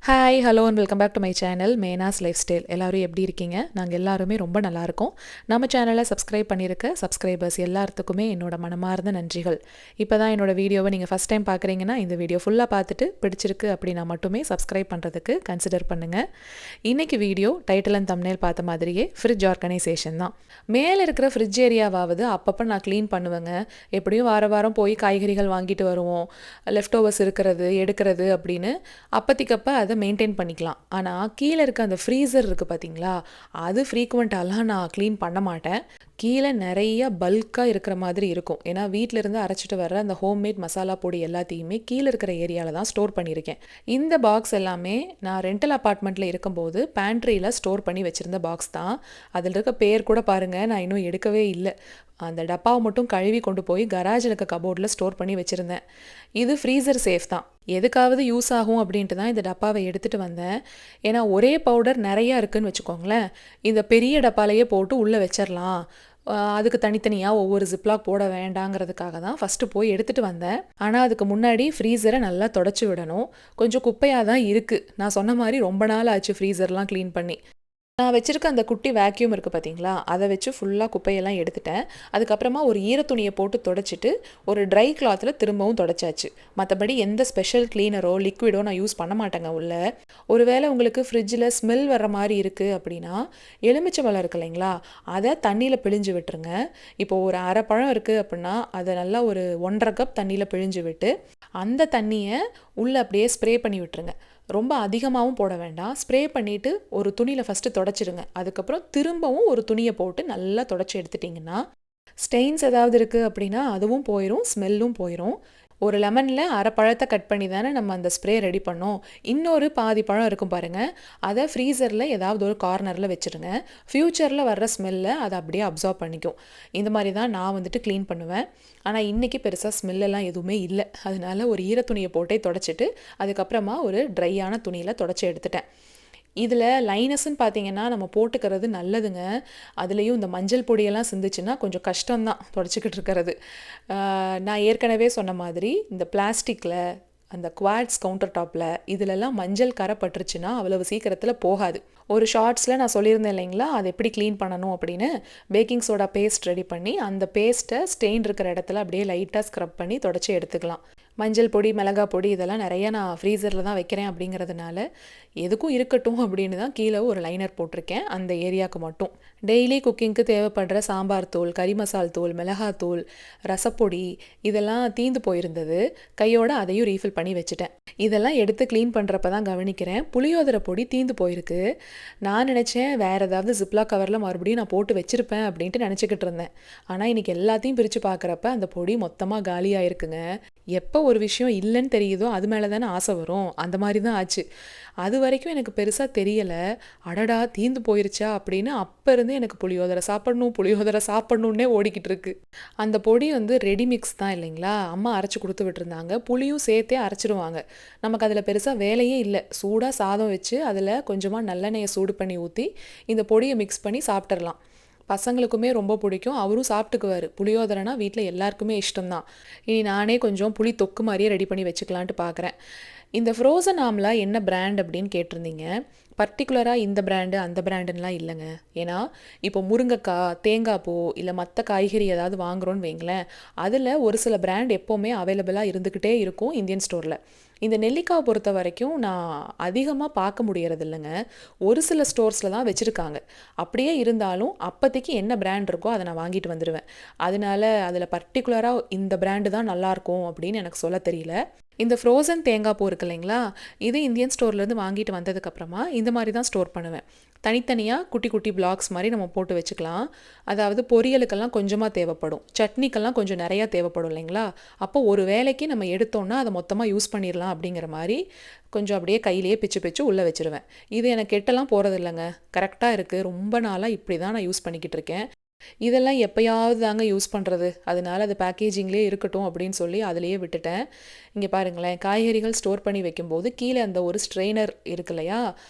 Hi hello and welcome back to my channel Mena's lifestyle. எல்லோரும் எப்படி இருக்கீங்க? நாங்கள் எல்லாருமே ரொம்ப நல்லாயிருக்கோம். நம்ம சேனலை சப்ஸ்கிரைப் பண்ணியிருக்க சப்ஸ்கிரைபர்ஸ் எல்லாத்துக்குமே என்னோட மனமார்ந்த நன்றிகள். இப்போ தான் என்னோட வீடியோவை நீங்கள் ஃபஸ்ட் டைம் பார்க்குறீங்கன்னா இந்த வீடியோ ஃபுல்லாக பார்த்துட்டு பிடிச்சிருக்கு அப்படின்னா மட்டுமே சப்ஸ்கிரைப் பண்ணுறதுக்கு கன்சிடர் பண்ணுங்கள். இன்றைக்கி வீடியோ டைட்டில் அண்ட் தம்ப்நெயில் பார்த்த மாதிரியே ஃப்ரிட்ஜ் ஆர்கனைசேஷன் தான். மேலே இருக்கிற ஃப்ரிட்ஜ் ஏரியாவாவது அப்பப்போ நான் க்ளீன் பண்ணுவேங்க. எப்படியும் வாரம் போய் காய்கறிகள் வாங்கிட்டு வருவோம், லெஃப்ட் ஓவர்ஸ் இருக்கிறது எடுக்கிறது அப்படின்னு அப்பத்திக்கப்போ அதை மெயின்டைன் பண்ணிக்கலாம். ஆனால் கீழே இருக்க அந்த ஃப்ரீசர் இருக்குது பார்த்தீங்களா, அது ஃப்ரீக்வெண்ட்டாலாம் நான் க்ளீன் பண்ண மாட்டேன். கீழே நிறைய பல்காக இருக்கிற மாதிரி இருக்கும். ஏன்னா வீட்டிலேருந்து அரைச்சிட்டு வர்ற அந்த ஹோம்மேட் மசாலா பொடி எல்லாத்தையுமே கீழே இருக்கிற ஏரியாவில் தான் ஸ்டோர் பண்ணியிருக்கேன். இந்த பாக்ஸ் எல்லாமே நான் ரெண்டல் அப்பார்ட்மெண்ட்டில் இருக்கும்போது பேண்ட்ரியில் ஸ்டோர் பண்ணி வச்சுருந்த பாக்ஸ் தான். அதில் இருக்க பேர் கூட பாருங்கள், நான் இன்னும் எடுக்கவே இல்லை. அந்த டப்பாவை மட்டும் கழுவி கொண்டு போய் கராஜில் இருக்க கபோர்டில் ஸ்டோர் பண்ணி வச்சுருந்தேன். இது ஃப்ரீசர் சேஃப் தான், எதுக்காவது யூஸ் ஆகும் அப்படின்ட்டு தான் இந்த டப்பாவை எடுத்துகிட்டு வந்தேன். ஏன்னா ஒரே பவுடர் நிறையா இருக்குதுன்னு வச்சுக்கோங்களேன், இந்த பெரிய டப்பாலையே போட்டு உள்ளே வச்சிடலாம், அதுக்கு தனித்தனியாக ஒவ்வொரு ஜிப்லாக் போட வேண்டாங்கிறதுக்காக தான் ஃபஸ்ட்டு போய் எடுத்துகிட்டு வந்தேன். ஆனால் அதுக்கு முன்னாடி ஃப்ரீசரை நல்லா தொடச்சி விடணும். கொஞ்சம் குப்பையாக தான் இருக்குது. நான் சொன்ன மாதிரி ரொம்ப நாள் ஆச்சு ஃப்ரீசர்லாம் க்ளீன் பண்ணி. நான் வச்சுருக்க அந்த குட்டி வேக்யூம் இருக்குது பார்த்தீங்களா, அதை வச்சு ஃபுல்லாக குப்பையெல்லாம் எடுத்துட்டேன். அதுக்கப்புறமா ஒரு ஈரத்துணியை போட்டு தொடச்சிட்டு ஒரு ட்ரை கிளாத்தில் திரும்பவும் தொடச்சாச்சு. மற்றபடி எந்த ஸ்பெஷல் க்ளீனரோ லிக்விடோ நான் யூஸ் பண்ண மாட்டேங்க உள்ள. ஒருவேளை உங்களுக்கு ஃப்ரிட்ஜில் ஸ்மெல் வர்ற மாதிரி இருக்குது அப்படின்னா எலுமிச்சை பழம் இருக்குது இல்லைங்களா, அதை தண்ணியில் பிழிஞ்சு விட்டுருங்க. இப்போ ஒரு அரை பழம் இருக்குது அப்படின்னா அதை நல்லா ஒரு 1.5 கப் தண்ணியில் பிழிஞ்சு விட்டு அந்த தண்ணியை உள்ளே அப்படியே ஸ்ப்ரே பண்ணி விட்டுருங்க. ரொம்ப அதிகமாகவும் போட வேண்டாம். ஸ்ப்ரே பண்ணிவிட்டு ஒரு துணியில் ஃபஸ்ட்டு தொடச்சிடுங்க. அதுக்கப்புறம் திரும்பவும் ஒரு துணியை போட்டு நல்லா தொடச்சி எடுத்துட்டிங்கன்னா ஸ்டெயின்ஸ் ஏதாவது இருக்குது அப்படின்னா அதுவும் போயிடும், ஸ்மெல்லும் போயிடும். ஒரு லெமனில் அரை பழத்தை கட் பண்ணி தானே நம்ம அந்த ஸ்ப்ரே ரெடி பண்ணோம். இன்னொரு பாதி பழம் இருக்கும் பாருங்கள், அதை ஃப்ரீசரில் ஏதாவது ஒரு கார்னரில் வச்சுருங்க. ஃப்யூச்சரில் வர்ற ஸ்மெல்லை அதை அப்படியே அப்சார்ப் பண்ணிக்கும். இந்த மாதிரி தான் நான் வந்துட்டு க்ளீன் பண்ணுவேன். ஆனால் இன்றைக்கி பெருசாக ஸ்மெல்லெல்லாம் எதுவுமே இல்லை. அதனால ஒரு ஈரத்துணியை போட்டே தொடச்சிட்டு அதுக்கப்புறமா ஒரு ட்ரையான துணியில் தொடச்சி எடுத்துட்டேன். இதில் லைனஸ்ன்னு பார்த்தீங்கன்னா நம்ம போட்டுக்கிறது நல்லதுங்க. அதுலேயும் இந்த மஞ்சள் பொடியெல்லாம் சிந்துச்சுன்னா கொஞ்சம் கஷ்டம்தான் தொடச்சிக்கிட்டு இருக்கிறது. நான் ஏற்கனவே சொன்ன மாதிரி இந்த பிளாஸ்டிக்கில் அந்த குவாட்ஸ் கவுண்டர் டாப்பில் இதிலெல்லாம் மஞ்சள் கரை பட்டுருச்சுன்னா அவ்வளவு சீக்கிரத்தில் போகாது. ஒரு ஷார்ட்ஸில் நான் சொல்லியிருந்தேன் இல்லைங்களா, அதை எப்படி க்ளீன் பண்ணணும் அப்படின்னு. பேக்கிங் சோடா பேஸ்ட் ரெடி பண்ணி அந்த பேஸ்ட்டை ஸ்டெயின் இருக்கிற இடத்துல அப்படியே லைட்டாக ஸ்க்ரப் பண்ணி தொடச்சி எடுத்துக்கலாம். மஞ்சள் பொடி, மிளகா பொடி இதெல்லாம் நிறையா நான் ஃப்ரீசரில் தான் வைக்கிறேன் அப்படிங்கிறதுனால எதுக்கும் இருக்கட்டும் அப்படின்னு தான் கீழே ஒரு லைனர் போட்டிருக்கேன் அந்த ஏரியாவுக்கு மட்டும். டெய்லி குக்கிங்க்கு தேவைப்படுற சாம்பார் தூள், கறி மசால் தூள், மிளகாத்தூள், ரசப்பொடி இதெல்லாம் தீந்து போயிருந்தது. கையோட அதையும் ரீஃபில் பண்ணி வச்சுட்டேன். இதெல்லாம் எடுத்து க்ளீன் பண்ணுறப்ப தான் கவனிக்கிறேன், புளியோதரை பொடி தீந்து போயிருக்கு. நான் நினச்சேன் வேறு ஏதாவது ஜிப்லா கவரில் மறுபடியும் நான் போட்டு வச்சுருப்பேன் அப்படின்ட்டு நினச்சிக்கிட்டு இருந்தேன். ஆனால் இன்றைக்கி எல்லாத்தையும் பிரித்து பார்க்குறப்ப அந்த பொடி மொத்தமாக காலியாகிருக்குங்க. எப்போ ஒரு விஷயம் இல்லைன்னு தெரியுதோ அது மேலே தானே ஆசை வரும், அந்த மாதிரி தான் ஆச்சு. அது வரைக்கும் எனக்கு பெருசாக தெரியலை. அடடா தீந்து போயிருச்சா அப்படின்னு அப்போ இருந்து எனக்கு புளியோதரை சாப்பிட்ணுன்னே ஓடிக்கிட்டு இருக்கு. அந்த பொடி வந்து ரெடி மிக்ஸ் தான் இல்லைங்களா, அம்மா அரைச்சி கொடுத்து விட்டுருந்தாங்க. புளியும் சேர்த்தே அரைச்சிடுவாங்க. நமக்கு அதில் பெருசாக வேலையே இல்லை. சூடாக சாதம் வச்சு அதில் கொஞ்சமாக நல்லெண்ணெயை சூடு பண்ணி ஊற்றி இந்த பொடியை மிக்ஸ் பண்ணி சாப்பிட்றலாம். பசங்களுக்குமே ரொம்ப பிடிக்கும், அவரும் சாப்பிட்டுக்குவார். புளியோதரைனா வீட்டில் எல்லாருக்குமே இஷ்டம்தான். இனி நானே கொஞ்சம் புளி தொக்கு மாதிரியே ரெடி பண்ணி வச்சுக்கலான்ட்டு பார்க்குறேன். இந்த ஃப்ரோசன் ஆம்லா என்ன பிராண்ட் அப்படின்னு கேட்டிருந்தீங்க. பர்டிகுலராக இந்த பிராண்டு அந்த பிராண்டுன்னெலாம் இல்லைங்க. ஏன்னா இப்போ முருங்கைக்காய், தேங்காய் பூ இல்லை மற்ற காய்கறி ஏதாவது வாங்குகிறோன்னு வைங்களேன், அதில் ஒரு சில பிராண்ட் எப்போவுமே அவைலபிளாக இருந்துக்கிட்டே இருக்கும் இந்தியன் ஸ்டோரில். இந்த நெல்லிக்காவை பொறுத்த வரைக்கும் நான் அதிகமாக பார்க்க முடியறது இல்லைங்க. ஒரு சில ஸ்டோர்ஸில் தான் வச்சுருக்காங்க. அப்படியே இருந்தாலும் அப்போதைக்கு என்ன பிராண்ட் இருக்கோ அதை நான் வாங்கிட்டு வந்துடுவேன். அதனால அதில் பர்டிகுலராக இந்த பிராண்டு தான் நல்லாயிருக்கும் அப்படின்னு எனக்கு சொல்ல தெரியல. இந்த ஃப்ரோசன் தேங்காய் பூ இருக்கு இல்லைங்களா, இது இந்தியன் ஸ்டோர்லேருந்து வாங்கிட்டு வந்ததுக்கப்புறமா இந்த மாதிரி தான் ஸ்டோர் பண்ணுவேன். தனித்தனியாக குட்டி குட்டி பிளாக்ஸ் மாதிரி நம்ம போட்டு வச்சுக்கலாம். அதாவது பொரியலுக்கெல்லாம் கொஞ்சமாக தேவைப்படும், சட்னிக்கெல்லாம் கொஞ்சம் நிறையா தேவைப்படும் இல்லைங்களா. அப்போ ஒரு வேலைக்கு நம்ம எடுத்தோன்னா அதை மொத்தமாக யூஸ் பண்ணிடலாம் அப்படிங்கிற மாதிரி கொஞ்சம் அப்படியே கையிலேயே பிச்சு உள்ளே வச்சுருவேன். இது எனக்கு கெட்டெல்லாம் போகிறது இல்லைங்க, கரெக்டாக இருக்குது. ரொம்ப நாளாக இப்படி தான் நான் யூஸ் பண்ணிக்கிட்டு இருக்கேன். இதெல்லாம் எப்போயாவது தாங்க யூஸ் பண்ணுறது, அதனால அது பேக்கேஜிங்லேயே இருக்கட்டும் அப்படின்னு சொல்லி அதிலேயே விட்டுட்டேன். இங்கே பாருங்களேன், காய்கறிகள் ஸ்டோர் பண்ணி வைக்கும்போது கீழே அந்த ஒரு ஸ்ட்ரெயினர் இருக்கு இல்லையா,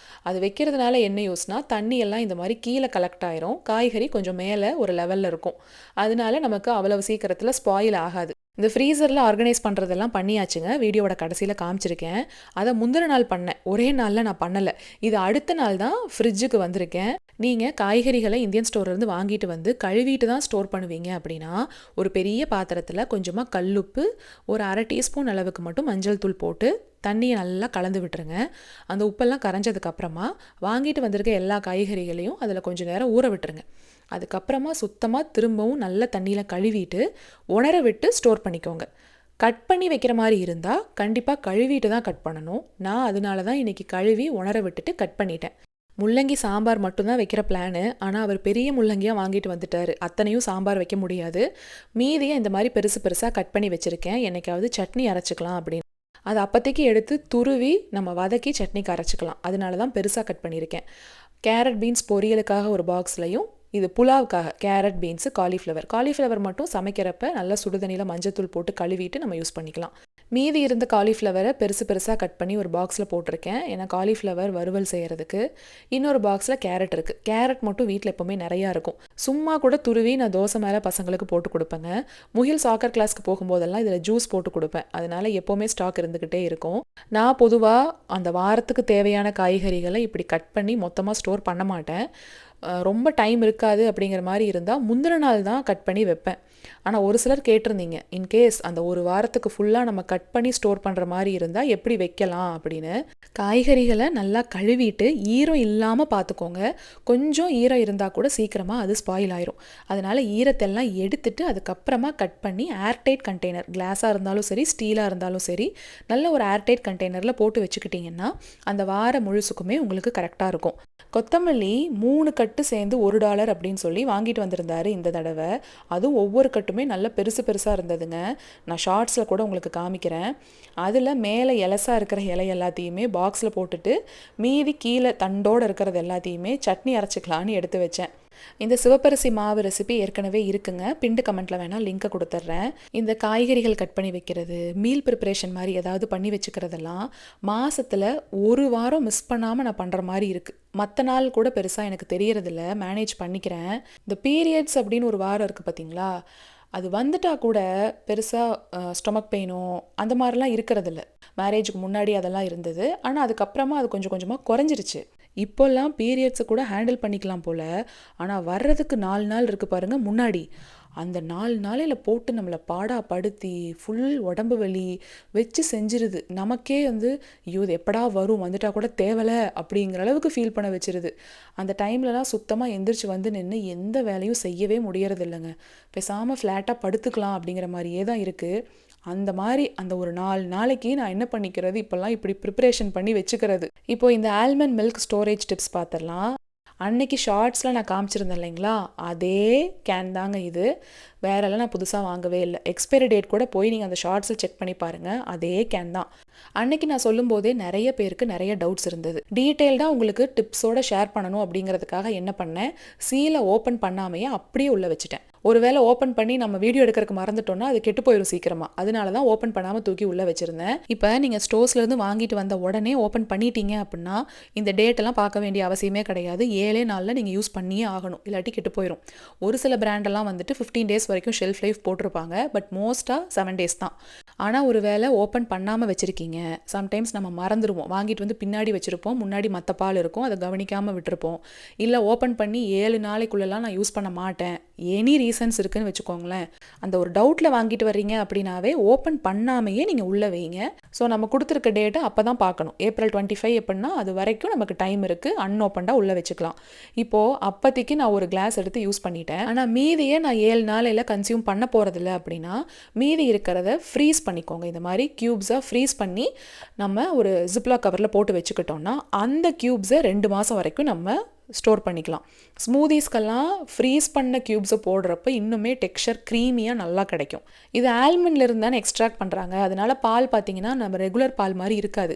அது வைக்கிறதுனால என்ன யூஸ்னால் தண்ணி எல்லாம் இந்த மாதிரி கீழே கலெக்ட் ஆயிரும், காய்கறி கொஞ்சம் மேலே ஒரு லெவலில் இருக்கும். அதனால நமக்கு அவ்வளவு சீக்கிரத்தில் ஸ்பாயில் ஆகாது. இந்த ஃப்ரீசரில் ஆர்கனைஸ் பண்ணுறதெல்லாம் பண்ணியாச்சுங்க. வீடியோவோட கடைசியில் காமிச்சிருக்கேன். அதை முந்தின நாள் பண்ணேன். ஒரே நாளில் நான் பண்ணலை. இது அடுத்த நாள் தான் ஃப்ரிட்ஜுக்கு வந்திருக்கேன். நீங்கள் காய்கறிகளை இந்தியன் ஸ்டோர்லேருந்து வாங்கிட்டு வந்து கழுவிட்டு தான் ஸ்டோர் பண்ணுவீங்க அப்படின்னா, ஒரு பெரிய பாத்திரத்தில் கொஞ்சமாக கல்லுப்பு, ஒரு 1/2 டீஸ்பூன் அளவுக்கு மட்டும் மஞ்சள் தூள் போட்டு தண்ணியை நல்லா கலந்து விட்டுருங்க. அந்த உப்பெல்லாம் கரைஞ்சதுக்கப்புறமா வாங்கிட்டு வந்திருக்க எல்லா காய்கறிகளையும் அதில் கொஞ்சம் நேரம் ஊற விட்டுருங்க. அதுக்கப்புறமா சுத்தமாக திரும்பவும் நல்ல தண்ணியில் கழுவிட்டு உணர விட்டு ஸ்டோர் பண்ணிக்கோங்க. கட் பண்ணி வைக்கிற மாதிரி இருந்தால் கண்டிப்பாக கழுவிட்டு தான் கட் பண்ணணும். நான் அதனால தான் இன்றைக்கி கழுவி உணர விட்டுட்டு கட் பண்ணிட்டேன். முள்ளங்கி சாம்பார் மட்டும்தான் வைக்கிற பிளானு. ஆனால் அவர் பெரிய முள்ளங்கியாக வாங்கிட்டு வந்துட்டார். அத்தனையும் சாம்பார் வைக்க முடியாது. மீதியை இந்த மாதிரி பெருசு பெருசாக கட் பண்ணி வச்சுருக்கேன். என்னைக்காவது சட்னி அரைச்சிக்கலாம் அப்படின்னு. அதை அப்போதைக்கு எடுத்து துருவி நம்ம வதக்கி சட்னிக்கு அரைச்சிக்கலாம். அதனால தான் பெருசாக கட் பண்ணியிருக்கேன். கேரட் பீன்ஸ் பொரியலுக்காக ஒரு பாக்ஸ்லையும், இது புலாவுக்காக கேரட் பீன்ஸு காலிஃப்ளவர் மட்டும் சமைக்கிறப்ப நல்லா சுடுதண்ணியில் மஞ்சத்தூள் போட்டு கழுவிட்டு நம்ம யூஸ் பண்ணிக்கலாம். மீதி இருந்த காலிஃப்ளவரை பெருசு பெருசாக கட் பண்ணி ஒரு பாக்ஸில் போட்டிருக்கேன். ஏன்னா காலிஃப்ளவர் வறுவல் செய்கிறதுக்கு. இன்னொரு பாக்ஸில் கேரட் இருக்குது. கேரட் மட்டும் வீட்டில் எப்போவுமே நிறையா இருக்கும். சும்மா கூட துருவி நான் தோசை மேலே பசங்களுக்கு போட்டு கொடுப்பேங்க. முகில் சாக்கர் கிளாஸ்க்கு போகும்போதெல்லாம் இதில் ஜூஸ் போட்டு கொடுப்பேன். அதனால் எப்போவுமே ஸ்டாக் இருந்துக்கிட்டே இருக்கும். நான் பொதுவாக அந்த வாரத்துக்கு தேவையான காய்கறிகளை இப்படி கட் பண்ணி மொத்தமாக ஸ்டோர் பண்ண மாட்டேன். ரொம்ப டைம் இருக்காது அப்படிங்கிற மாதிரி இருந்தால் முந்தின நாள் தான் கட் பண்ணி வைப்பேன். ஆனால் ஒரு சிலர் கேட்டிருந்தீங்க, இன்கேஸ் அந்த ஒரு வாரத்துக்கு ஃபுல்லாக நம்ம கட் பண்ணி ஸ்டோர் பண்ணுற மாதிரி இருந்தால் எப்படி வைக்கலாம் அப்படின்னு. காய்கறிகளை நல்லா கழுவிட்டு ஈரம் இல்லாமல் பார்த்துக்கோங்க. கொஞ்சம் ஈரம் இருந்தால் கூட சீக்கிரமாக அது ஸ்பாயில் ஆயிரும். அதனால் ஈரத்தெல்லாம் எடுத்துட்டு அதுக்கப்புறமா கட் பண்ணி ஏர்டைட் கண்டெய்னர், கிளாஸாக இருந்தாலும் சரி ஸ்டீலாக இருந்தாலும் சரி, நல்ல ஒரு ஏர்டைட் கண்டெய்னரில் போட்டு வச்சுக்கிட்டிங்கன்னா அந்த வாரம் முழுசுக்குமே உங்களுக்கு கரெக்டாக இருக்கும். கொத்தமல்லி 3 கட்டு சேர்ந்து $1 அப்படின்னு சொல்லி வாங்கிட்டு வந்திருந்தாரு இந்த தடவை. அதுவும் ஒவ்வொரு கட்டுமே நல்ல பெருசு பெருசாக இருந்ததுங்க. நான் ஷார்ட்ஸில் கூட உங்களுக்கு காமிக்கிறேன். அதில் மேலே இலசாக இருக்கிற இலை எல்லாத்தையுமே பாக்ஸில் போட்டுட்டு மீதி கீழே தண்டோடு இருக்கிறது எல்லாத்தையுமே சட்னி அரைச்சிக்கலான்னு எடுத்து வச்சேன். இந்த சிவப்பரிசி மாவு ரெசிபி ஏற்கனவே இருக்குங்க. பிண்டு கமெண்ட்டில் வேணால் லிங்க்கை கொடுத்துட்றேன். இந்த காய்கறிகள் கட் பண்ணி வைக்கிறது, மீல் ப்ரிப்பரேஷன் மாதிரி ஏதாவது பண்ணி வச்சுக்கிறதெல்லாம் மாதத்தில் ஒரு வாரம் மிஸ் பண்ணாமல் நான் பண்ணுற மாதிரி இருக்குது. மற்ற நாள் கூட பெருசாக எனக்கு தெரியறதில்ல, மேனேஜ் பண்ணிக்கிறேன். இந்த பீரியட்ஸ் அப்படின்னு ஒரு வாரம் இருக்குது பார்த்தீங்களா, அது வந்துட்டால் கூட பெருசாக ஸ்டொமக் பெயினோ அந்த மாதிரிலாம் இருக்கிறதில்ல. மேரேஜுக்கு முன்னாடி அதெல்லாம் இருந்தது. ஆனால் அதுக்கப்புறமா அது கொஞ்சம் கொஞ்சமாக குறைஞ்சிருச்சு. இப்போல்லாம் பீரியட்ஸை கூட ஹேண்டில் பண்ணிக்கலாம் போல். ஆனால் வர்றதுக்கு 4 நாள் இருக்குது பாருங்கள் முன்னாடி. அந்த 4 நாளையில் போட்டு நம்மளை பாடாப்படுத்தி ஃபுல் உடம்பு வலி வச்சு செஞ்சிருது. நமக்கே ஐயோ இது எப்படா வரும், வந்துட்டால் கூட தேவலை அப்படிங்கிற அளவுக்கு ஃபீல் பண்ண வச்சிருது. அந்த டைம்லலாம் சுத்தமாக எந்திரிச்சு நின்று எந்த வேலையும் செய்யவே முடியறது இல்லைங்க. பேசாமல் ஃப்ளாட்டாக படுத்துக்கலாம் அப்படிங்கிற மாதிரியே தான் இருக்குது. அந்த மாதிரி அந்த ஒரு 4 நாளைக்கு நான் என்ன பண்ணிக்கிறது, இப்போல்லாம் இப்படி ப்ரிப்பரேஷன் பண்ணி வச்சுக்கிறது. இப்போது இந்த ஆல்மண்ட் மில்க் ஸ்டோரேஜ் டிப்ஸ் பார்த்துடலாம். அன்னைக்கு ஷார்ட்ஸில் நான் காமிச்சிருந்தேன் இல்லைங்களா, அதே கேன் தாங்க இது. வேறெல்லாம் நான் புதுசாக வாங்கவே இல்லை. எக்ஸ்பைரி டேட் கூட போய் நீங்கள் அந்த ஷார்ட்ஸில் செக் பண்ணி பாருங்கள், அதே கேன் தான். அன்னைக்கு நான் சொல்லும் போதே நிறைய பேருக்கு நிறைய டவுட்ஸ் இருந்தது. டீட்டெயில்டாக உங்களுக்கு டிப்ஸோட ஷேர் பண்ணணும் அப்படிங்கிறதுக்காக என்ன பண்ணேன், சீலை ஓப்பன் பண்ணாமையே அப்படியே உள்ளே வச்சுட்டேன். ஒருவேளை ஓப்பன் பண்ணி நம்ம வீடியோ எடுக்கிறதுக்கு மறந்துட்டோம்னா அது கெட்டு போயிடும் சீக்கிரமாக. அதனால தான் ஓப்பன் பண்ணாமல் தூக்கி உள்ளே வச்சுருந்தேன். இப்போ நீங்கள் ஸ்டோர்ஸ்லேருந்து வாங்கிட்டு வந்த உடனே ஓப்பன் பண்ணிட்டீங்க அப்படின்னா இந்த டேட்டெல்லாம் பார்க்க வேண்டிய அவசியமே கிடையாது. 7 நாளில் நீங்கள் யூஸ் பண்ணியே ஆகணும், இல்லாட்டி கெட்டு போயிடும். ஒரு சில பிராண்டெல்லாம் 15 டேஸ் வரைக்கும் ஷெல்ஃப் லைஃப் போட்டிருப்பாங்க. பட் மோஸ்ட்டாக 7 டேஸ் தான். ஆனால் ஒரு வேளை ஓப்பன் பண்ணாமல் வச்சுருக்கீங்க, சம்டைம்ஸ் நம்ம மறந்துடுவோம், வாங்கிட்டு பின்னாடி வச்சுருப்போம், முன்னாடி மற்ற பால் இருக்கும், அதை கவனிக்காமல் விட்டுருப்போம். இல்லை ஓப்பன் பண்ணி 7 நாளைக்குள்ளெல்லாம் நான் யூஸ் பண்ண மாட்டேன், எனி ரீசன்ஸ் இருக்குன்னு வச்சுக்கோங்களேன். அந்த ஒரு டவுட்டில் வாங்கிட்டு வர்றீங்க அப்படின்னாவே ஓப்பன் பண்ணாமையே நீங்கள் உள்ளே வைங்க. ஸோ நம்ம கொடுத்துருக்க டேட்டை அப்போ தான் பார்க்கணும். April 25 எப்படின்னா அது வரைக்கும் நமக்கு டைம் இருக்குது, அன்ஓப்பன்டாக உள்ளே வச்சுக்கலாம். இப்போது அப்போதைக்கு நான் ஒரு கிளாஸ் எடுத்து யூஸ் பண்ணிட்டேன். ஆனால் மீதியை நான் 7 நாளையில் கன்சியூம் பண்ண போகிறதில்ல அப்படின்னா மீதி இருக்கிறத ஃப்ரீஸ் பண்ணிக்கோங்க. இந்த மாதிரி க்யூப்ஸாக ஃப்ரீஸ் பண்ணி நம்ம ஒரு ஜிப்லாக் கவரில் போட்டு வச்சுக்கிட்டோம்னா அந்த க்யூப்ஸை 2 மாதம் வரைக்கும் நம்ம ஸ்டோர் பண்ணிக்கலாம். ஸ்மூதீஸ்க்கெல்லாம் ஃப்ரீஸ் பண்ண க்யூப்ஸை போடுறப்ப இன்னுமே டெக்ஸ்சர் க்ரீமியாக நல்லா கிடைக்கும். இது ஆல்மண்ட்ல இருந்தானே எக்ஸ்ட்ராக்ட் பண்ணுறாங்க. அதனால பால் பார்த்தீங்கன்னா நம்ம ரெகுலர் பால் மாதிரி இருக்காது.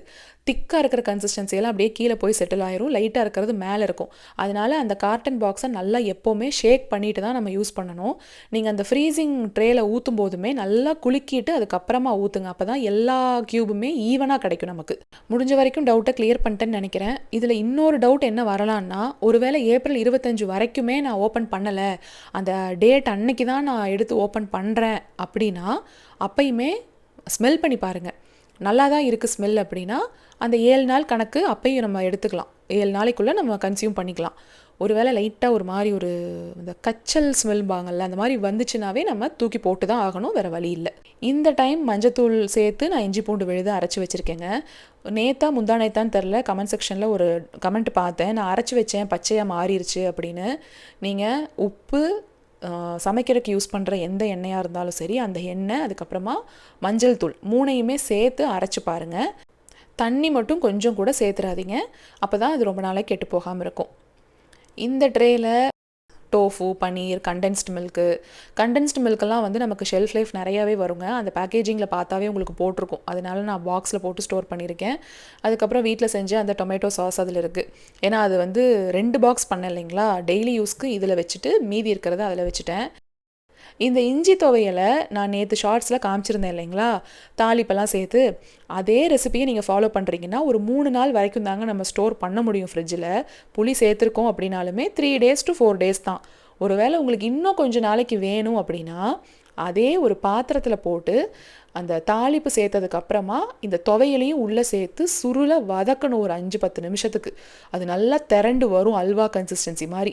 திக்காக இருக்கிற கன்சிஸ்டன்சியெல்லாம் அப்படியே கீழே போய் செட்டில் ஆயிரும், லைட்டாக இருக்கிறது மேலே இருக்கும். அதனால அந்த கார்டன் பாக்ஸை நல்லா எப்போவுமே ஷேக் பண்ணிட்டு தான் நம்ம யூஸ் பண்ணணும். நீங்கள் அந்த ஃப்ரீசிங் ட்ரேயில் ஊற்றும் போதுமே நல்லா குலுக்கிட்டு அதுக்கப்புறமா ஊற்றுங்க. அப்போ தான் எல்லா க்யூபுமே ஈவனாக கிடைக்கும் நமக்கு. முடிஞ்ச வரைக்கும் டவுட்டை கிளியர் பண்ணிட்டேன்னு நினைக்கிறேன். இதில் இன்னொரு டவுட் என்ன வரலான்னா, ஒருவேளை ஏப்ரல் 25 வரைக்குமே நான் ஓப்பன் பண்ணலை, அந்த டேட் அன்னைக்கு தான் நான் எடுத்து ஓப்பன் பண்ணுறேன் அப்படின்னா அப்பயுமே ஸ்மெல் பண்ணி பாருங்கள். நல்லா தான் இருக்குது ஸ்மெல் அப்படின்னா அந்த 7 நாள் கணக்கு அப்பையும் நம்ம எடுத்துக்கலாம். 7 நாளைக்குள்ளே நம்ம கன்சியூம் பண்ணிக்கலாம். ஒருவேளை லைட்டாக ஒரு மாதிரி ஒரு இந்த கச்சல் ஸ்மெல்பாங்கள்ல அந்த மாதிரி வந்துச்சுனாவே நம்ம தூக்கி போட்டு தான் ஆகணும், வேறு வழி இல்லை. இந்த டைம் மஞ்சத்தூள் சேர்த்து நான் இஞ்சி பூண்டு விழுது அரைச்சி வச்சுருக்கேங்க. நேத்தா முந்தா நேத்தான்னு தெரில, கமெண்ட் செக்ஷனில் ஒரு கமெண்ட் பார்த்தேன், நான் அரைச்சி வச்சேன் பச்சையாக மாறிடுச்சு அப்படின்னு. நீங்கள் உப்பு, சமைக்கிறதுக்கு யூஸ் பண்ணுற எந்த எண்ணெயாக இருந்தாலும் சரி அந்த எண்ணெய், அதுக்கப்புறமா மஞ்சள் தூள் 3யுமே சேர்த்து அரைச்சி பாருங்கள். தண்ணி மட்டும் கொஞ்சம் கூட சேர்த்துறாதீங்க, அப்போ தான் அது ரொம்ப நாளைக்கு கெட்டு போகாமல் இருக்கும். இந்த ட்ரேயில் டோஃபு, பன்னீர், கண்டென்ஸ்டு மில்கெல்லாம் வந்து நமக்கு ஷெல்ஃப் லைஃப் நிறையாவே வருங்க. அந்த பேக்கேஜிங்கில் பார்த்தாவே உங்களுக்கு போட்டிருக்கும். அதனால நான் பாக்ஸில் போட்டு ஸ்டோர் பண்ணியிருக்கேன். அதுக்கப்புறம் வீட்டில் செஞ்ச அந்த டொமேட்டோ சாஸ் அதில் இருக்குது. ஏன்னா அது வந்து 2 பாக்ஸ் பண்ணேன் இல்லைங்களா, டெய்லி யூஸ்க்கு இதில் வச்சுட்டு மீதி இருக்கிறத அதில் வச்சுட்டேன். இந்த இஞ்சி துவையலை நான் நேற்று ஷார்ட்ஸில் காமிச்சிருந்தேன் இல்லைங்களா, தாளிப்பெல்லாம் சேர்த்து. அதே ரெசிபியை நீங்கள் ஃபாலோ பண்ணுறீங்கன்னா ஒரு 3 நாள் வரைக்கும் தாங்க நம்ம ஸ்டோர் பண்ண முடியும் ஃப்ரிட்ஜில். புளி சேர்த்துருக்கோம் அப்படின்னாலுமே 3 days to 4 days தான். ஒருவேளை உங்களுக்கு இன்னும் கொஞ்சம் நாளைக்கு வேணும் அப்படின்னா அதே ஒரு பாத்திரத்தில் போட்டு அந்த தாளிப்பு சேர்த்ததுக்கப்புறமா இந்த துவையலையும் உள்ளே சேர்த்து சுருளை வதக்கணும் ஒரு 5-10 நிமிஷத்துக்கு. அது நல்லா திரண்டு வரும், அல்வா கன்சிஸ்டன்சி மாதிரி.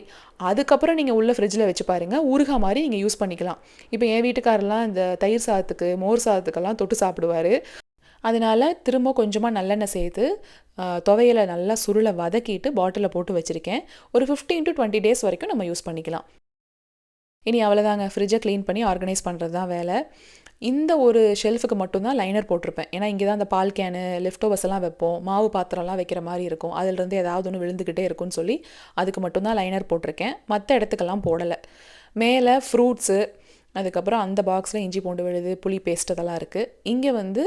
அதுக்கப்புறம் நீங்கள் உள்ளே ஃப்ரிட்ஜில் வச்சு பாருங்கள், ஊறுகாய் மாதிரி நீங்கள் யூஸ் பண்ணிக்கலாம். இப்போ என் வீட்டுக்காரெல்லாம் இந்த தயிர் சாதத்துக்கு, மோர் சாதத்துக்கெல்லாம் தொட்டு சாப்பிடுவார். அதனால் திரும்ப கொஞ்சமாக நல்லெண்ணெய் சேர்த்து துவையலை நல்லா சுருளை வதக்கிட்டு பாட்டிலில் போட்டு வச்சுருக்கேன். ஒரு 15 to 20 days வரைக்கும் நம்ம யூஸ் பண்ணிக்கலாம். இனி அவ்வளோதாங்க, ஃப்ரிட்ஜை க்ளீன் பண்ணி ஆர்கனைஸ் பண்ணுறது தான் வேலை. இந்த ஒரு ஷெல்ஃபுக்கு மட்டும்தான் லைனர் போட்டிருப்பேன். ஏன்னா இங்கே தான் அந்த பால் கேனு, லெஃப்டோவர்ஸ் எல்லாம் வைப்போம், மாவு பாத்திரம்லாம் வைக்கிற மாதிரி இருக்கும், அதிலிருந்து ஏதாவது ஒன்று விழுந்துக்கிட்டே இருக்கும்னு சொல்லி அதுக்கு மட்டும்தான் லைனர் போட்டிருக்கேன். மற்ற இடத்துக்கெல்லாம் போடலை. மேலே ஃப்ரூட்ஸு, அதுக்கப்புறம் அந்த பாக்ஸில் இஞ்சி பூண்டு விழுது, புளி பேஸ்ட் அதெல்லாம் இருக்குது. இங்கே வந்து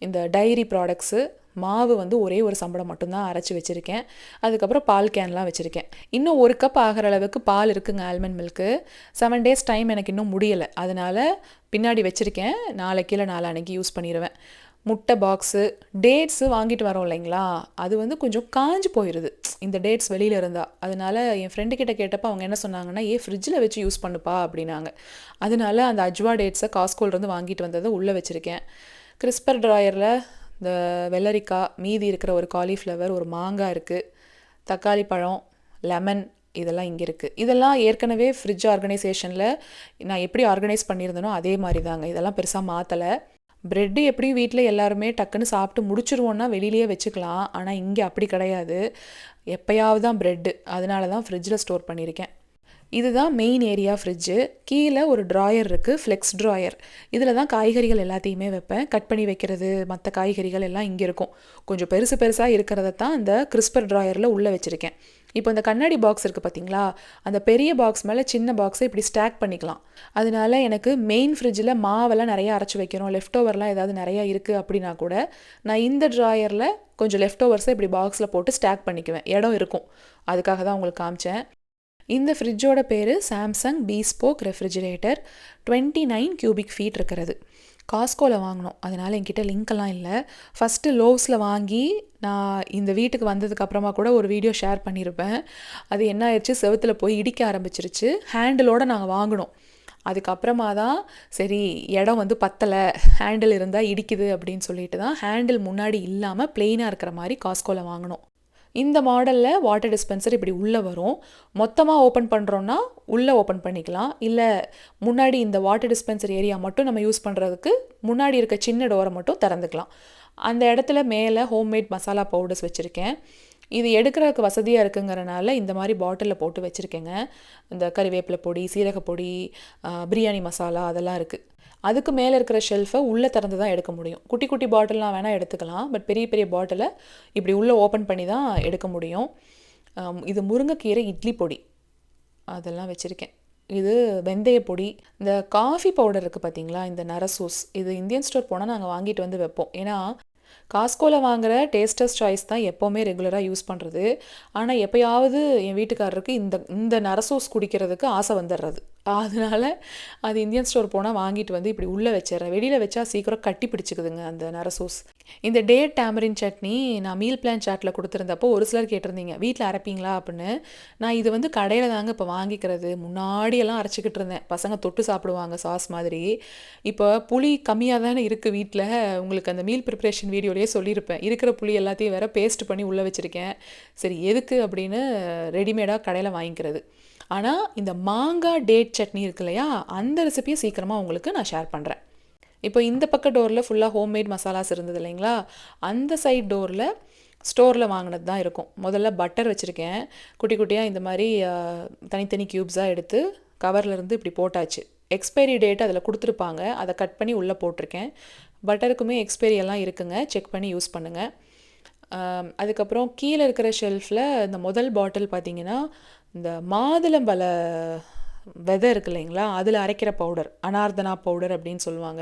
இந்த டைரி ப்ராடக்ட்ஸு, மாவு வந்து ஒரே ஒரு சம்பளம் மட்டும்தான் அரைச்சி வச்சுருக்கேன். அதுக்கப்புறம் பால் கேன்லாம் வச்சுருக்கேன். இன்னும் 1 கப் ஆகிற அளவுக்கு பால் இருக்குங்க, ஆல்மண்ட் மில்க்கு. 7 days டைம் எனக்கு இன்னும் முடியலை, அதனால் பின்னாடி வச்சுருக்கேன். நாளைக்கு இல்லை நாளான்னைக்கு யூஸ் பண்ணிடுவேன். முட்டை பாக்ஸு, டேட்ஸு வாங்கிட்டு வரோம் இல்லைங்களா, அது வந்து கொஞ்சம் காஞ்சு போயிடுது இந்த டேட்ஸ் வெளியில் இருந்தால். அதனால் என் ஃப்ரெண்டுக்கிட்ட கேட்டப்போ அவங்க என்ன சொன்னாங்கன்னா, ஃப்ரிட்ஜில் வச்சு யூஸ் பண்ணுப்பா அப்படின்னாங்க. அதனால அந்த அஜ்வா டேட்ஸை காஸ்கோலேருந்து வாங்கிட்டு வந்ததை உள்ளே வச்சுருக்கேன். கிறிஸ்பர் ட்ராயரில் இந்த வெள்ளரிக்காய், மீதி இருக்கிற ஒரு காலிஃப்ளவர், ஒரு மாங்காய் இருக்குது, தக்காளி பழம், லெமன், இதெல்லாம் இங்கே இருக்குது. இதெல்லாம் ஏற்கனவே ஃப்ரிட்ஜ் ஆர்கனைசேஷனில் நான் எப்படி ஆர்கனைஸ் பண்ணியிருந்தேனோ அதே மாதிரி தாங்க, இதெல்லாம் பெருசாக மாற்றலை. ப்ரெட்டு எப்படியும் வீட்டில் எல்லாருமே டக்குன்னு சாப்பிட்டு முடிச்சிருவோன்னா வெளியிலேயே வச்சுக்கலாம். ஆனால் இங்கே அப்படி கிடையாது, எப்போயாவது தான் ப்ரெட்டு. அதனால தான் ஃப்ரிட்ஜில் ஸ்டோர் பண்ணியிருக்கேன். இதுதான் மெயின் ஏரியா ஃப்ரிட்ஜு. கீழே ஒரு ட்ராயர் இருக்குது, ஃப்ளெக்ஸ் ட்ராயர். இதில் தான் காய்கறிகள் எல்லாத்தையுமே வைப்பேன். கட் பண்ணி வைக்கிறது, மற்ற காய்கறிகள் எல்லாம் இங்கே இருக்கும். கொஞ்சம் பெருசாக இருக்கிறத தான் இந்த கிறிஸ்பர் ட்ராயரில் உள்ளே வச்சுருக்கேன். இப்போ இந்த கண்ணாடி பாக்ஸ் இருக்குது பார்த்தீங்களா, அந்த பெரிய பாக்ஸ் மேலே சின்ன பாக்ஸை இப்படி ஸ்டாக் பண்ணிக்கலாம். அதனால எனக்கு மெயின் ஃப்ரிட்ஜில் மாவெல்லாம் நிறையா அரைச்சி வைக்கிறோம், லெஃப்ட் ஓவர்லாம் ஏதாவது நிறையா இருக்குது அப்படின்னா கூட நான் இந்த ட்ராயரில் கொஞ்சம் லெஃப்ட் ஓவர்ஸை இப்படி பாக்ஸில் போட்டு ஸ்டாக் பண்ணிக்குவேன், இடம் இருக்கும். அதுக்காக தான் உங்களுக்கு காமிச்சேன். இந்த ஃப்ரிட்ஜோட பேர் Samsung bespoke refrigerator. 29 cubic feet இருக்கிறது. காஸ்கோவில் வாங்கினோம், அதனால் என்கிட்ட லிங்க்கெல்லாம் இல்லை. ஃபஸ்ட்டு லோவ்ஸில் வாங்கி நான் இந்த வீட்டுக்கு வந்ததுக்கப்புறமா கூட ஒரு வீடியோ ஷேர் பண்ணியிருப்பேன். அது என்ன ஆயிடுச்சு, செவுத்தில் போய் இடிக்க ஆரம்பிச்சிருச்சு. ஹேண்டிலோடு நாங்கள் வாங்கினோம். அதுக்கப்புறமா தான் சரி இடம் வந்து பத்தலை, ஹேண்டில் இருந்தால் இடிக்குது அப்படின்னு சொல்லிட்டு தான் ஹேண்டில் முன்னாடி இல்லாமல் பிளெயினாக இருக்கிற மாதிரி காஸ்கோவில் வாங்கினோம். இந்த மாடலில் வாட்டர் டிஸ்பென்சர் இப்படி உள்ளே வரும். மொத்தமாக ஓப்பன் பண்ணுறோன்னா உள்ளே ஓப்பன் பண்ணிக்கலாம், இல்லை முன்னாடி இந்த வாட்டர் டிஸ்பென்சர் ஏரியா மட்டும் நம்ம யூஸ் பண்ணுறதுக்கு முன்னாடி இருக்க சின்ன டோரை மட்டும் திறந்துக்கலாம். அந்த இடத்துல மேலே ஹோம்மேட் மசாலா பவுடர்ஸ் வச்சுருக்கேன். இது எடுக்கிறதுக்கு வசதியாக இருக்குங்கிறனால இந்த மாதிரி பாட்டிலில் போட்டு வச்சுருக்கேங்க. இந்த கறிவேப்பிலை பொடி, சீரகப்பொடி, பிரியாணி மசாலா அதெல்லாம் இருக்குது. அதுக்கு மேலே இருக்கிற ஷெல்ஃபை உள்ளே திறந்து தான் எடுக்க முடியும். குட்டி குட்டி பாட்டில்லாம் வேணால் எடுத்துக்கலாம், பட் பெரிய பெரிய பாட்டிலை இப்படி உள்ளே ஓப்பன் பண்ணி தான் எடுக்க முடியும். இது முருங்கைக்கீரை இட்லி பொடி அதெல்லாம் வச்சுருக்கேன். இது வெந்தய பொடி. இந்த காஃபி பவுடர் இருக்குது பார்த்தீங்களா, இந்த நரசூஸ், இது இந்தியன் ஸ்டோர் போனால் நாங்கள் வாங்கிட்டு வந்து வைப்போம். ஏன்னா காஸ்கோவில் வாங்குகிற டேஸ்டர்ஸ் சாய்ஸ் தான் எப்போவுமே ரெகுலராக யூஸ் பண்ணுறது. ஆனால் எப்போயாவது என் வீட்டுக்காரருக்கு இந்த நரசூஸ் குடிக்கிறதுக்கு ஆசை வந்துடுறது. அதனால அது இந்தியன் ஸ்டோர் போனால் வாங்கிட்டு வந்து இப்படி உள்ளே வச்சிடுறேன். வெளியில் வச்சா சீக்கிரம் கட்டி பிடிச்சிக்குதுங்க அந்த நரசூஸ். இந்த டேட் டேமரின் சட்னி நான் மீல் பிளான் சாட்டில் கொடுத்துருந்தப்போ ஒரு சிலர் கேட்டிருந்தீங்க, வீட்டில் அரைப்பீங்களா அப்படின்னு. நான் இது வந்து கடையில் தாங்க இப்போ வாங்கிக்கிறது. முன்னாடியெல்லாம் அரைச்சிக்கிட்டு இருந்தேன், பசங்க தொட்டு சாப்பிடுவாங்க சாஸ் மாதிரி. இப்போ புளி கம்மியாக தானே இருக்குது வீட்டில். உங்களுக்கு அந்த மீல் ப்ரிப்ரேஷன் வீடியோலேயே சொல்லியிருப்பேன், இருக்கிற புளி எல்லாத்தையும் வேற பேஸ்ட் பண்ணி உள்ளே வச்சுருக்கேன். சரி எதுக்கு அப்படின்னு ரெடிமேடாக கடையில் வாங்கிக்கிறது. ஆனால் இந்த மாங்காய் டேட் சட்னி இருக்கு இல்லையா, அந்த ரெசிபியை சீக்கிரமாக உங்களுக்கு நான் ஷேர் பண்ணுறேன். இப்போ இந்த பக்க டோரில் ஃபுல்லாக ஹோம்மேட் மசாலாஸ் இருந்தது இல்லைங்களா, அந்த சைட் டோரில் ஸ்டோரில் வாங்கினது தான் இருக்கும். முதல்ல பட்டர் வச்சுருக்கேன், குட்டி குட்டியாக இந்த மாதிரி தனித்தனி க்யூப்ஸாக எடுத்து கவர்லேருந்து இப்படி போட்டாச்சு. எக்ஸ்பைரி டேட் அதில் கொடுத்துருப்பாங்க, அதை கட் பண்ணி உள்ளே போட்டிருக்கேன். பட்டருக்குமே எக்ஸ்பைரி எல்லாம் இருக்குங்க, செக் பண்ணி யூஸ் பண்ணுங்கள். அதுக்கப்புறம் கீழே இருக்கிற ஷெல்ஃபில் இந்த முதல் பாட்டில் பார்த்திங்கன்னா இந்த மாதுளம்பழ விதை இருக்கு இல்லைங்களா, அதில் அரைக்கிற பவுடர், அனார்தனா பவுடர் அப்படின்னு சொல்லுவாங்க.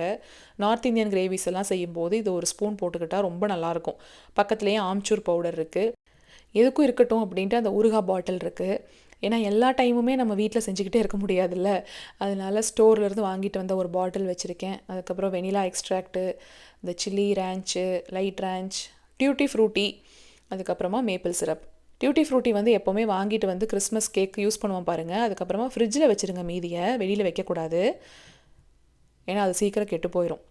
நார்த் இந்தியன் கிரேவிஸ் எல்லாம் செய்யும்போது இது ஒரு ஸ்பூன் போட்டுக்கிட்டால் ரொம்ப நல்லாயிருக்கும். பக்கத்துலேயே ஆம்ச்சூர் பவுடர் இருக்குது. எதுக்கும் இருக்கட்டும் அப்படின்ட்டு அந்த ஊறுகாய் பாட்டில் இருக்குது. ஏன்னா எல்லா டைமுமே நம்ம வீட்டில் செஞ்சுக்கிட்டே இருக்க முடியாதுல்ல, அதனால ஸ்டோர்லேருந்து வாங்கிட்டு வந்த ஒரு பாட்டில் வச்சுருக்கேன். அதுக்கப்புறம் வெனிலா எக்ஸ்ட்ராக்ட்டு, இந்த chilli ranch, light ranch, tutti frutti, அதுக்கப்புறமா மேப்பிள் சிரப். டியூட்டி ஃப்ரூட்டி வந்து எப்போவுமே வாங்கிட்டு வந்து கிறிஸ்மஸ் கேக் யூஸ் பண்ணுவோம் பாருங்கள். அதுக்கப்புறமா ஃப்ரிட்ஜில் வச்சுருங்க, மீதியை வெளியில் வைக்கக்கூடாது, ஏன்னா அது சீக்கிரம் கெட்டு போயிடும்.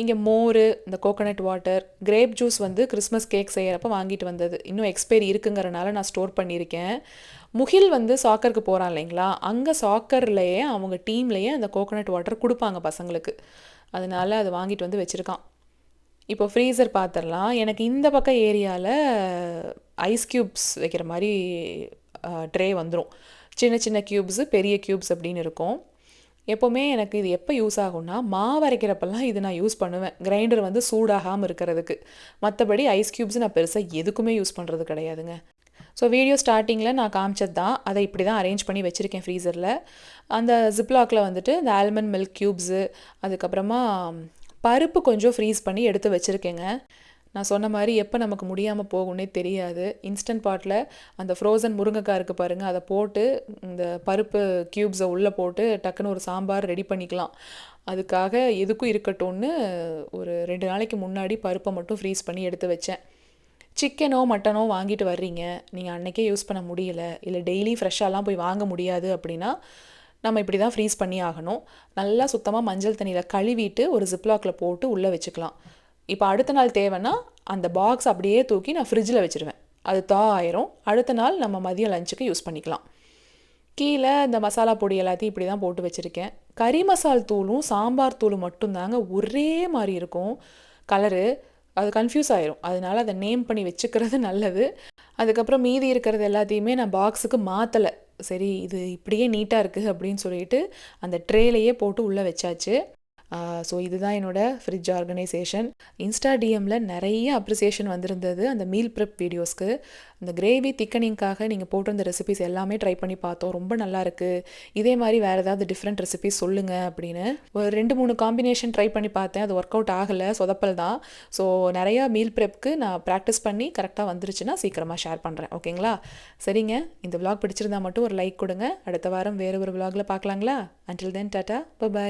இங்கே மோர், இந்த கோகோனட் வாட்டர், கிரேப் ஜூஸ் வந்து கிறிஸ்மஸ் கேக் செய்கிறப்ப வாங்கிட்டு வந்தது, இன்னும் எக்ஸ்பைரி இருக்குங்கிறனால நான் ஸ்டோர் பண்ணியிருக்கேன். முகில் வந்து சாக்கருக்கு போகிறான் இல்லைங்களா, அங்கே சாக்கர்லேயே அவங்க டீம்லேயே அந்த கோகோனட் வாட்டர் கொடுப்பாங்க பசங்களுக்கு, அதனால அது வாங்கிட்டு வந்து வச்சுருக்கான். இப்போ ஃப்ரீசர் பார்த்துடலாம். எனக்கு இந்த பக்கம் ஏரியாவில் ஐஸ் க்யூப்ஸ் வைக்கிற மாதிரி ட்ரே வந்துடும். சின்ன சின்ன க்யூப்ஸு, பெரிய க்யூப்ஸ் அப்படின்னு இருக்கும். எப்போவுமே எனக்கு இது எப்போ யூஸ் ஆகும்னா, மாவு அரைக்கிறப்பெல்லாம் இது நான் யூஸ் பண்ணுவேன், கிரைண்டர் வந்து சூடாகாமல் இருக்கிறதுக்கு. மற்றபடி ஐஸ் க்யூப்ஸ் நான் பெருசாக எதுக்குமே யூஸ் பண்ணுறது கிடையாதுங்க. ஸோ வீடியோ ஸ்டார்டிங்கில் நான் காமிச்சது தான், அதை இப்படி தான் அரேஞ்ச் பண்ணி வச்சுருக்கேன் ஃப்ரீசரில். அந்த ஜிப்லாக்கில் வந்துட்டு இந்த ஆல்மண்ட் மில்க் க்யூப்ஸு, அதுக்கப்புறமா பருப்பு கொஞ்சம் ஃப்ரீஸ் பண்ணி எடுத்து வச்சுருக்கேங்க. நான் சொன்ன மாதிரி எப்போ நமக்கு முடியாமல் போகும்னே தெரியாது. இன்ஸ்டன்ட் பாட்டில் அந்த ஃப்ரோசன் முருங்கைக்காய் இருக்குது பாருங்கள், அதை போட்டு இந்த பருப்பு க்யூப்ஸை உள்ளே போட்டு டக்குன்னு ஒரு சாம்பார் ரெடி பண்ணிக்கலாம். அதுக்காக எதுக்கும் இருக்கட்டும்னு ஒரு 2 நாளைக்கு முன்னாடி பருப்பை மட்டும் ஃப்ரீஸ் பண்ணி எடுத்து வச்சேன். சிக்கனோ மட்டனோ வாங்கிட்டு வர்றீங்க, நீங்கள் அன்றைக்கே யூஸ் பண்ண முடியல, இல்லை டெய்லி ஃப்ரெஷ்ஷாலாம் போய் வாங்க முடியாது அப்படின்னா நம்ம இப்படி தான் ஃப்ரீஸ் பண்ணி ஆகணும். நல்லா சுத்தமாக மஞ்சள் தண்ணியில் கழுவிட்டு ஒரு ஜிப்லாக்கில் போட்டு உள்ளே வச்சுக்கலாம். இப்போ அடுத்த நாள் தேவைன்னா அந்த பாக்ஸ் அப்படியே தூக்கி நான் ஃப்ரிட்ஜில் வச்சுருவேன், அது ஆயிரும். அடுத்த நாள் நம்ம மதியம் லஞ்சுக்கு யூஸ் பண்ணிக்கலாம். கீழே இந்த மசாலா பொடி எல்லாத்தையும் இப்படி தான் போட்டு வச்சுருக்கேன். கறி மசால் தூளும் சாம்பார் தூளும் மட்டும்தாங்க ஒரே மாதிரி இருக்கும் கலரு, அது கன்ஃபியூஸ் ஆயிரும், அதனால் அதை நேம் பண்ணி வச்சுக்கிறது நல்லது. அதுக்கப்புறம் மீதி இருக்கிறது எல்லாத்தையுமே நான் பாக்ஸுக்கு மாற்றலை, சரி இது இப்படியே நீட்டாக இருக்குது அப்படின்னு சொல்லிட்டு அந்த ட்ரேலையே போட்டு உள்ளே வச்சாச்சு. ஸோ இதுதான் என்னோடய ஃப்ரிட்ஜ் ஆர்கனைசேஷன். இன்ஸ்டா டிஎம்மில் நிறைய அப்ரிசியேஷன் வந்திருந்தது அந்த மீல் ப்ரெப் வீடியோஸ்க்கு. இந்த கிரேவி திக்கனிங்காக நீங்கள் போட்டிருந்த ரெசிபிஸ் எல்லாமே ட்ரை பண்ணி பார்த்தோம், ரொம்ப நல்லா இருக்குது, இதே மாதிரி வேறு ஏதாவது டிஃப்ரெண்ட் ரெசிபிஸ் சொல்லுங்கள் அப்படின்னு. ஒரு 2-3 காம்பினேஷன் ட்ரை பண்ணி பார்த்தேன், அது ஒர்க் அவுட் ஆகலை, சொதப்பல் தான். ஸோ நிறையா மீல் ப்ரெப்க்கு நான் ப்ராக்டிஸ் பண்ணி கரெக்டாக வந்துருச்சுன்னா சீக்கிரமாக ஷேர் பண்ணுறேன், ஓகேங்களா? சரிங்க, இந்த விலாக் பிடிச்சிருந்தா மட்டும் ஒரு லைக் கொடுங்க. அடுத்த வாரம் வேறு ஒரு விலாகில் பார்க்கலாங்களா? Until then tata, by.